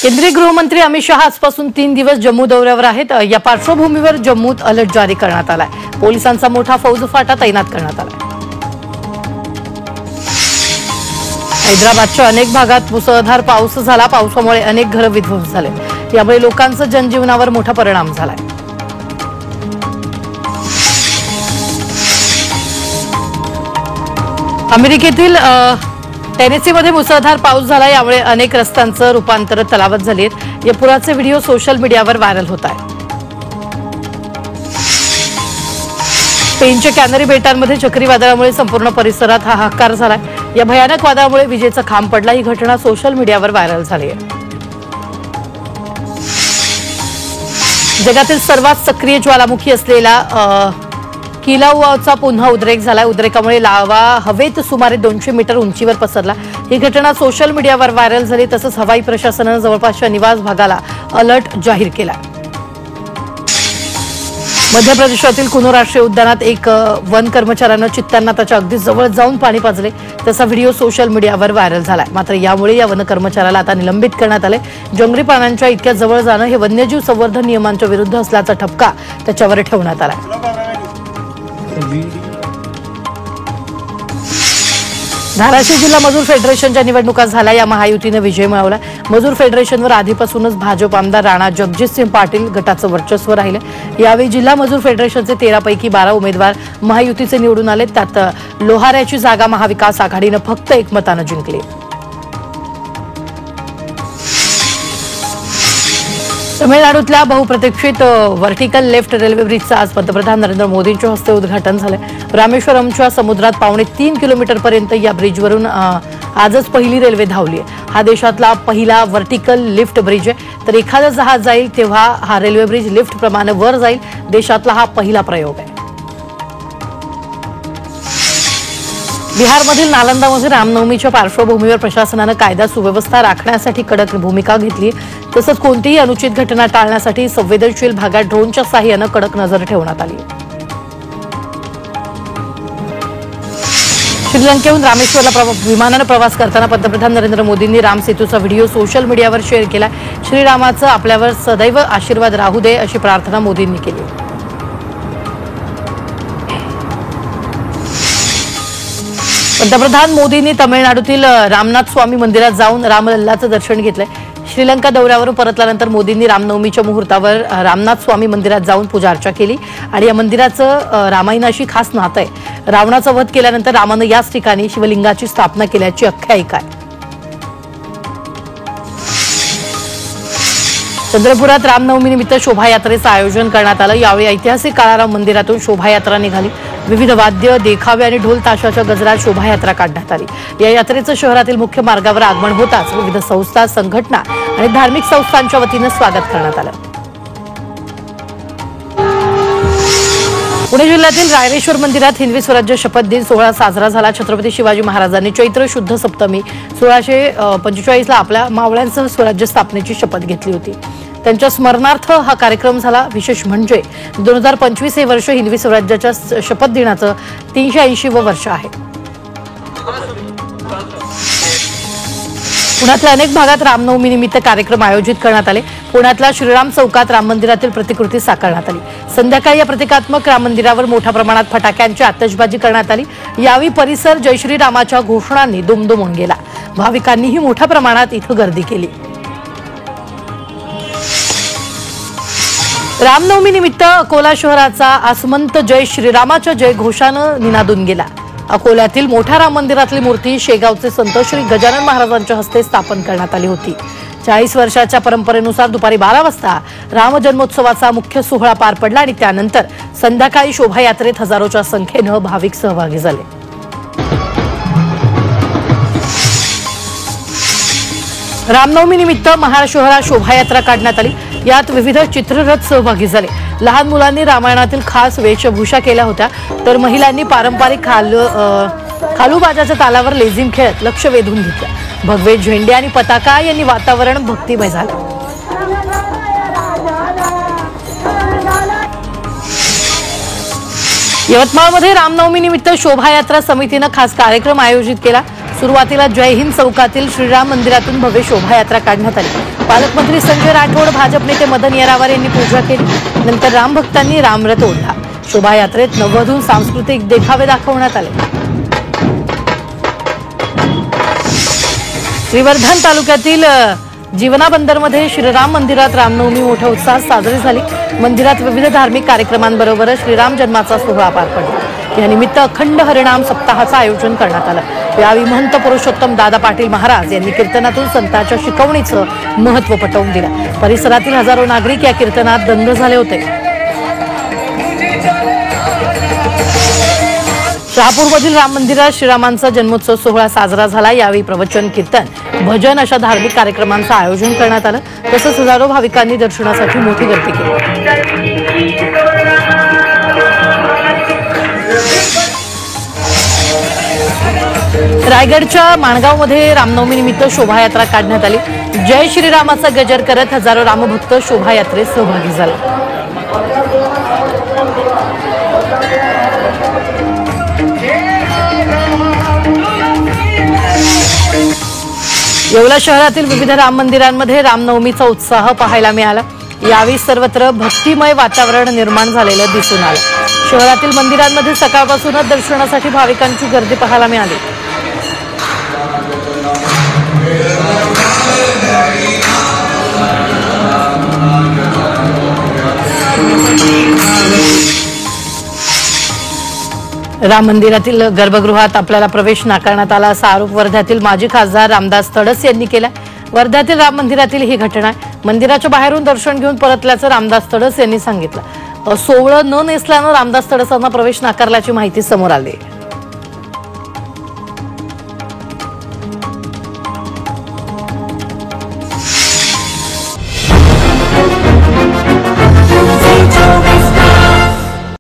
केंद्रीय गृहमंत्री अमित शहा आजपासून 3 दिवस जम्मू दौऱ्यावर आहेत। या पार्श्वभूमीवर जम्मूत अलर्ट जारी करण्यात आलाय। पोलिसांचा मोठा फौजफाटा तैनात करण्यात आलाय। हैदराबादच्या अनेक भागात मुसळधार पाऊस झाला। पावसामुळे अनेक घरे विध्वंस झाले। यामुळे लोकांचा जनजीवनावर मोठा परिणाम झालाय। अमेरिकेतील टेनेसीमध्ये मुसळधार पाऊस झाला। यामुळे अनेक रस्त्यांचं रूपांतर तलावात झाले आहेत। या पुराचे व्हिडिओ सोशल मीडियावर व्हायरल होत आहेत। स्पेनच्या कॅनरी बेटांमध्ये चक्रीवादळामुळे संपूर्ण परिसरात हाहाकार झालाय। या भयानक वादळामुळे विजेचा खांब पडला। ही घटना सोशल मीडियावर व्हायरल झाली आहे। जगातील सर्वात सक्रिय ज्वालामुखी असलेला किलाउआचा पुन्हा उद्रेक झाला। उद्रेकामुळे लावा हवेत सुमारे 200 मीटर उंचीवर पसरला। ही घटना सोशल मीडियावर व्हायरल झाली। तसंच हवाई प्रशासनाने जवळपासच्या निवास भागाला अलर्ट जाहीर केला। मध्य प्रदेशातील कुनो राष्ट्रीय उद्यानात एक वन कर्मचाऱ्यानं चित्त्यांना त्याच्या अगदी जवळ जाऊन पाणी पाजले। त्याचा व्हिडिओ सोशल मीडियावर व्हायरल झालाय। मात्र यामुळे या वन कर्मचाऱ्याला आता निलंबित करण्यात आले। जंगली प्राण्यांच्या इतक्या जवळ जाणं हे वन्यजीव संवर्धन नियमांच्या विरुद्ध असल्याचा ठपका त्याच्यावर ठेवण्यात आला। धाराशिव जिल्हा मजूर फेडरेशनच्या निवडणुका झाल्या। या महायुतीने विजय मिळवला। मजूर फेडरेशनवर आधीपासूनच भाजप आमदार राणा जगजितसिंह पाटील गटाचं वर्चस्व राहिले। यावेळी जिल्हा मजूर फेडरेशनचे 13 पैकी 12 उमेदवार महायुतीचे निवडून आले। त्यात लोहाऱ्याची जागा महाविकास आघाडीनं फक्त 1 मतानं जिंकली। तमिळनाडूतल्या बहुप्रतीक्षित व्हर्टिकल लेफ्ट रेल्वे ब्रिजचं आज पंतप्रधान नरेंद्र मोदींच्या हस्ते उद्घाटन झालं। रामेश्वरमच्या समुद्रात 3.25 किलोमीटरपर्यंत या ब्रिजवरून आजच पहिली रेल्वे धावली आहे। हा देशातला पहिला व्हर्टिकल लिफ्ट ब्रिज आहे। तर एखादं जहाज जाईल तेव्हा हा रेल्वे ब्रिज लिफ्ट प्रमाणे वर जाईल। देशातला हा पहिला प्रयोग आहे। बिहारमधील नालंदामध्ये रामनवमीच्या पार्श्वभूमीवर प्रशासनानं कायदा सुव्यवस्था राखण्यासाठी कडक भूमिका घेतली। तसंच कोणतीही अनुचित घटना टाळण्यासाठी संवेदनशील भागात ड्रोनच्या सहाय्यानं कडक नजर ठेवण्यात आली। श्रीलंकेहून रामेश्वरला विमानानं प्रवास करताना पंतप्रधान नरेंद्र मोदींनी राम सेतूचा व्हिडिओ सोशल मीडियावर शेअर केला। श्रीरामाचं आपल्यावर सदैव आशीर्वाद राहू दे अशी प्रार्थना मोदींनी केली। पंतप्रधान मोदींनी तमिळनाडूतील रामनाथ स्वामी मंदिरात जाऊन रामलल्लाचं दर्शन घेतलंय। श्रीलंका दौऱ्यावरून परतल्यानंतर मोदींनी रामनवमीच्या मुहूर्तावर रामनाथ स्वामी मंदिरात जाऊन पूजार्चा केली। आणि या मंदिराचं रामायणाशी खास नातं आहे। रावणाचा वध केल्यानंतर रामानं याच ठिकाणी शिवलिंगाची स्थापना केल्याची आख्यायिका आहे। चंद्रपुरात रामनवमीनिमित्त शोभायात्रेचं आयोजन करण्यात आलं। यावेळी ऐतिहासिक काळाराम मंदिरातून शोभायात्रा निघाली। विविध वाद्य देखावे आणि ढोल ताशाच्या गजरात शोभायात्रा काढण्यात आली। या यात्रेचं शहरातील मुख्य मार्गावर आगमन होताच विविध संस्था संघटना आणि धार्मिक संस्थांच्या वतीनं स्वागत करण्यात आलं। पुणे जिल्ह्यातील रायरेश्वर मंदिरात हिंदवी स्वराज्य शपथ दिन सोहळा साजरा झाला। छत्रपती शिवाजी महाराजांनी चैत्र शुद्ध सप्तमी 1645 ला आपल्या मावळ्यांसह स्वराज्य स्थापनेची शपथ घेतली होती। त्यांच्या स्मरणार्थ हा कार्यक्रम झाला। विशेष म्हणजे 2025 हे वर्ष हिंदवी स्वराज्याच्या शपथ दिनाचं 380वं वर्ष आहे। पुण्यातल्या अनेक भागात रामनवमी निमित्त कार्यक्रम आयोजित करण्यात आले। पुण्यातल्या श्रीराम चौकात राम मंदिरातील प्रतिकृती साकारण्यात आली। संध्याकाळी या प्रतिकात्मक राम मंदिरावर मोठ्या प्रमाणात फटाक्यांची आतषबाजी करण्यात आली। यावेळी परिसर जय श्रीरामाच्या घोषणांनी दुमदुमून गेला। भाविकांनीही मोठ्या प्रमाणात इथं गर्दी केली। रामनवमी निमित्त अकोला शहराचा आसमंत जय श्रीरामाच्या जय घोषानं निनादून गेला। अकोल्यातील मोठ्या राम मंदिरातली मूर्ती शेगावचे संत श्री गजानन महाराजांच्या हस्ते स्थापन करण्यात आली होती। 40 वर्षाच्या परंपरेनुसार दुपारी 12 वाजता राम जन्मोत्सवाचा मुख्य सोहळा पार पडला आणि त्यानंतर संध्याकाळी शोभायात्रेत हजारोच्या संख्येनं भाविक सहभागी झाले। रामनवमी निमित्त महाड शहरात शोभायात्रा काढण्यात आली। यात विविध चित्ररथ सहभागी झाले। लहान मुलांनी रामायणातील खास वेशभूषा केल्या होत्या, तर महिलांनी पारंपरिक खालूबाजाच्या तालावर लेझिम खेळत लक्ष वेधून घेतलं। भगवे झेंडे आणि पताका यांनी वातावरण भक्तिमय झालं। यवतमाळमध्ये रामनवमी निमित्त शोभायात्रा समितीनं खास कार्यक्रम आयोजित केला। सुरुवातीला जय हिंद चौकातील श्रीराम मंदिरातून भव्य शोभायात्रा काढण्यात आली। पालकमंत्री संजय राठोड, भाजप नेते मदन येरावार यांनी पूजा केली। नंतर राम भक्तांनी रामरथ ओढला। शोभायात्रेत नववधू सांस्कृतिक देखावे दाखवण्यात आले। श्रीवर्धन तालुक्यातील जीवना बंदरमध्ये श्रीराम मंदिरात रामनवमी मोठ्या उत्साहात साजरी झाली। मंदिरात विविध धार्मिक कार्यक्रमांबरोबर श्रीराम जन्माचा सोहळा पार पडला। या निमित्त अखंड हरिनाम सप्ताहाचं आयोजन करण्यात आलं। यावेळी महंत पुरुषोत्तम दादा पाटील महाराज यांनी कीर्तनातून संतांच्या शिकवणीचं महत्त्व पटवून दिलं। परिसरातील हजारो नागरिक या कीर्तनात दंग झाले होते। शहापूरमधील राम मंदिरात श्रीरामांचा जन्मोत्सव सोहळा साजरा झाला। यावेळी प्रवचन, कीर्तन, भजन अशा धार्मिक कार्यक्रमांचं आयोजन करण्यात आलं। तसंच हजारो भाविकांनी दर्शनासाठी मोठी गर्दी केली। रायगडच्या माणगावमध्ये रामनवमी निमित्त शोभायात्रा काढण्यात आली। जय श्रीरामाचा गजर करत हजारो रामभक्त शोभायात्रेत सहभागी झाले। येवला शहरातील विविध राम मंदिरांमध्ये रामनवमीचा उत्साह पाहायला मिळाला। यावेळी सर्वत्र भक्तिमय वातावरण निर्माण झालेलं दिसून आलं। शहरातील मंदिरांमध्ये सकाळपासूनच दर्शनासाठी भाविकांची गर्दी पाहायला मिळाली। राम मंदिरातील गर्भगृहात आपल्याला प्रवेश नाकारण्यात आला असा आरोप वर्ध्यातील माजी खासदार रामदास तडस यांनी केला। वर्ध्यातील राम मंदिरातील ही घटना आहे। मंदिराच्या बाहेरून दर्शन घेऊन परतल्याचं रामदास तडस यांनी सांगितलं। सोवळं न नेसल्यानं रामदास तडसांना प्रवेश नाकारल्याची माहिती समोर आली।